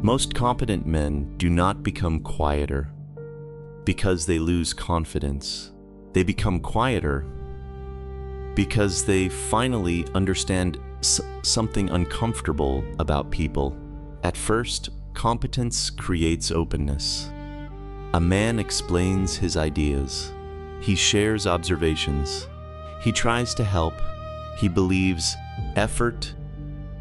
Most competent men do not become quieter because they lose confidence. They become quieter because they finally understand something uncomfortable about people. At first, competence creates openness. A man explains his ideas. He shares observations. He tries to help. He believes effort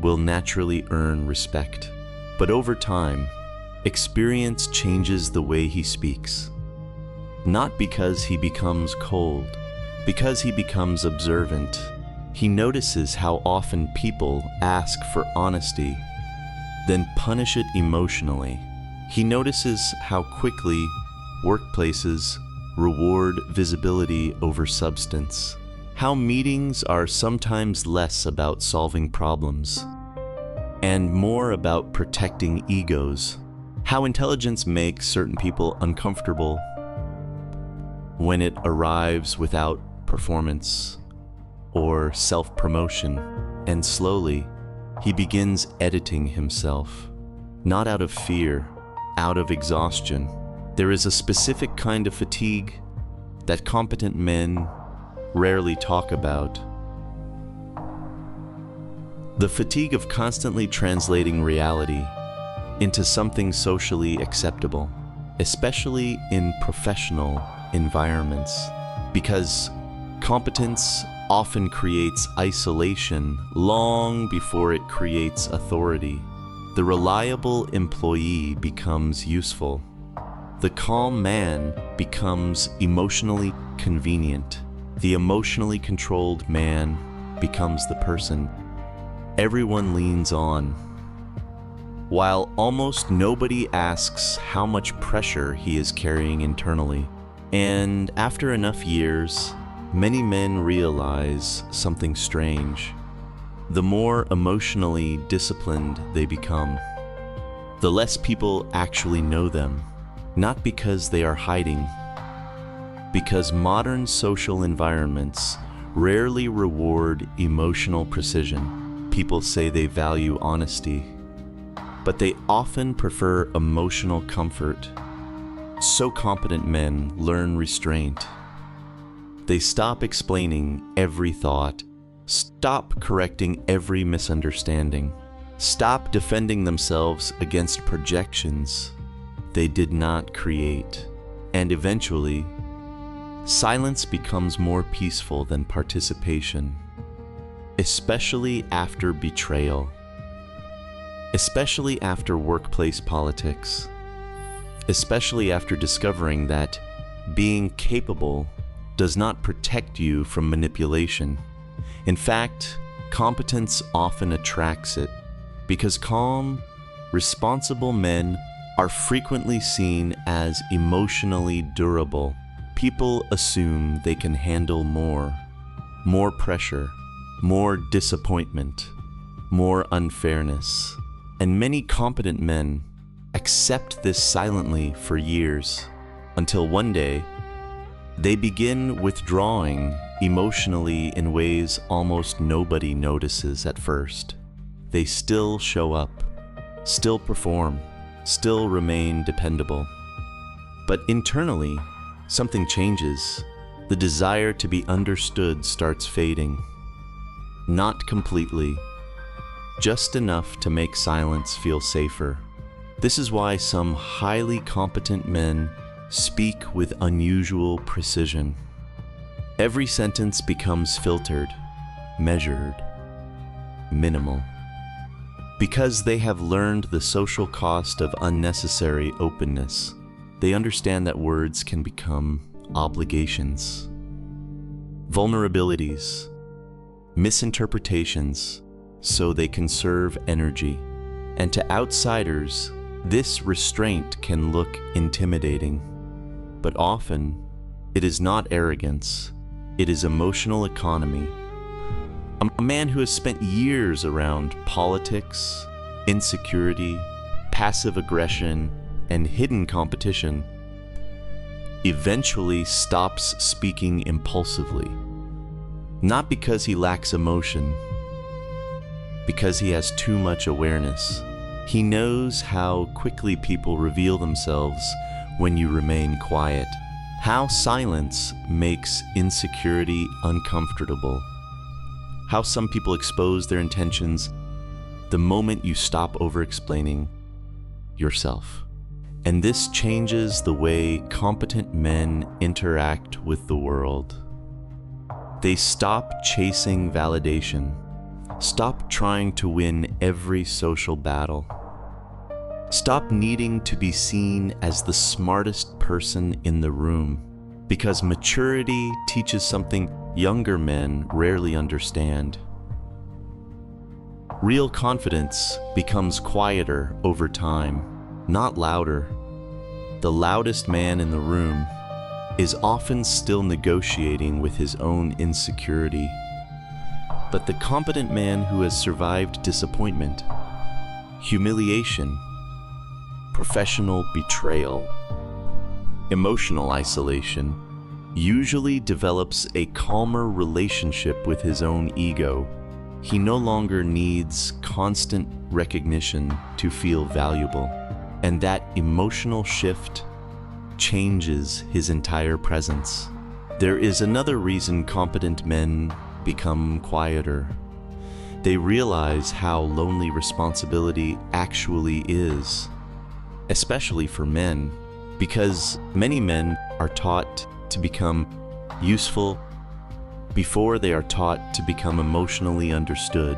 will naturally earn respect. But over time, experience changes the way he speaks. Not because he becomes cold, because he becomes observant. He notices how often people ask for honesty, then punish it emotionally. He notices how quickly workplaces reward visibility over substance, how meetings are sometimes less about solving problems and more about protecting egos, how intelligence makes certain people uncomfortable when it arrives without performance or self-promotion, and slowly he begins editing himself, not out of fear, out of exhaustion. There is a specific kind of fatigue that competent men rarely talk about. The fatigue of constantly translating reality into something socially acceptable, especially in professional environments, because competence often creates isolation long before it creates authority. The reliable employee becomes useful. The calm man becomes emotionally convenient. The emotionally controlled man becomes the person everyone leans on, while almost nobody asks how much pressure he is carrying internally. And after enough years, many men realize something strange. The more emotionally disciplined they become, the less people actually know them, not because they are hiding, because modern social environments rarely reward emotional precision. People say they value honesty, but they often prefer emotional comfort. So competent men learn restraint. They stop explaining every thought, stop correcting every misunderstanding, stop defending themselves against projections they did not create, and eventually, silence becomes more peaceful than participation, especially after betrayal, especially after workplace politics, especially after discovering that being capable does not protect you from manipulation. In fact, competence often attracts it, because calm, responsible men are frequently seen as emotionally durable. People assume they can handle more pressure, more disappointment, more unfairness. And many competent men accept this silently for years, until one day they begin withdrawing emotionally in ways almost nobody notices at first. They still show up, still perform, still remain dependable. But internally, something changes. The desire to be understood starts fading. Not completely, just enough to make silence feel safer. This is why some highly competent men speak with unusual precision. Every sentence becomes filtered, measured, minimal. Because they have learned the social cost of unnecessary openness, they understand that words can become obligations, vulnerabilities, misinterpretations, so they conserve energy. And to outsiders, this restraint can look intimidating, but often it is not arrogance, it is emotional economy. A man who has spent years around politics, insecurity, passive aggression, and hidden competition eventually stops speaking impulsively. Not because he lacks emotion, because he has too much awareness. He knows how quickly people reveal themselves when you remain quiet, how silence makes insecurity uncomfortable, how some people expose their intentions the moment you stop over-explaining yourself. And this changes the way competent men interact with the world. They stop chasing validation, stop trying to win every social battle, stop needing to be seen as the smartest person in the room, because maturity teaches something younger men rarely understand. Real confidence becomes quieter over time, not louder. The loudest man in the room is often still negotiating with his own insecurity. But the competent man who has survived disappointment, humiliation, professional betrayal, emotional isolation, usually develops a calmer relationship with his own ego. He no longer needs constant recognition to feel valuable, and that emotional shift changes his entire presence. There is another reason competent men become quieter. They realize how lonely responsibility actually is, especially for men, because many men are taught to become useful before they are taught to become emotionally understood.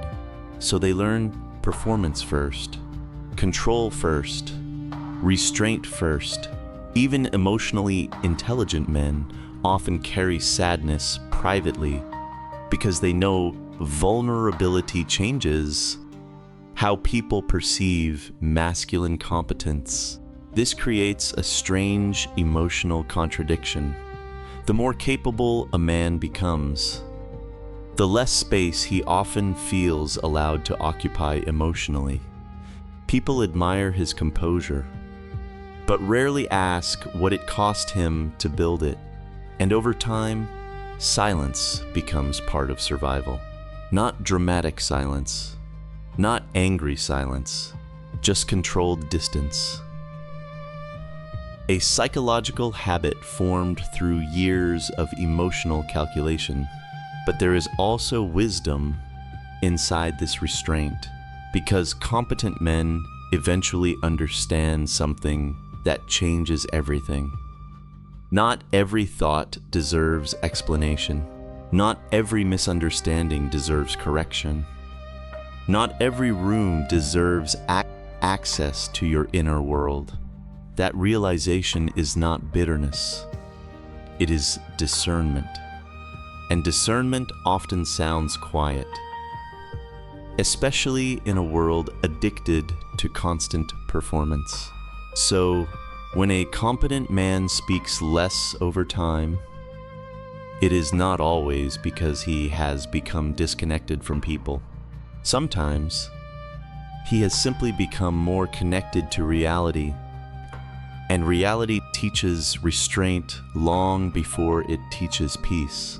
So they learn performance first, control first, restraint first. Even emotionally intelligent men often carry sadness privately because they know vulnerability changes how people perceive masculine competence. This creates a strange emotional contradiction. The more capable a man becomes, the less space he often feels allowed to occupy emotionally. People admire his composure, but rarely ask what it cost him to build it. And over time, silence becomes part of survival. Not dramatic silence, not angry silence, just controlled distance. A psychological habit formed through years of emotional calculation. But there is also wisdom inside this restraint, because competent men eventually understand something that changes everything. Not every thought deserves explanation. Not every misunderstanding deserves correction. Not every room deserves access to your inner world. That realization is not bitterness. It is discernment. And discernment often sounds quiet, especially in a world addicted to constant performance. So, when a competent man speaks less over time, it is not always because he has become disconnected from people. Sometimes, he has simply become more connected to reality, and reality teaches restraint long before it teaches peace.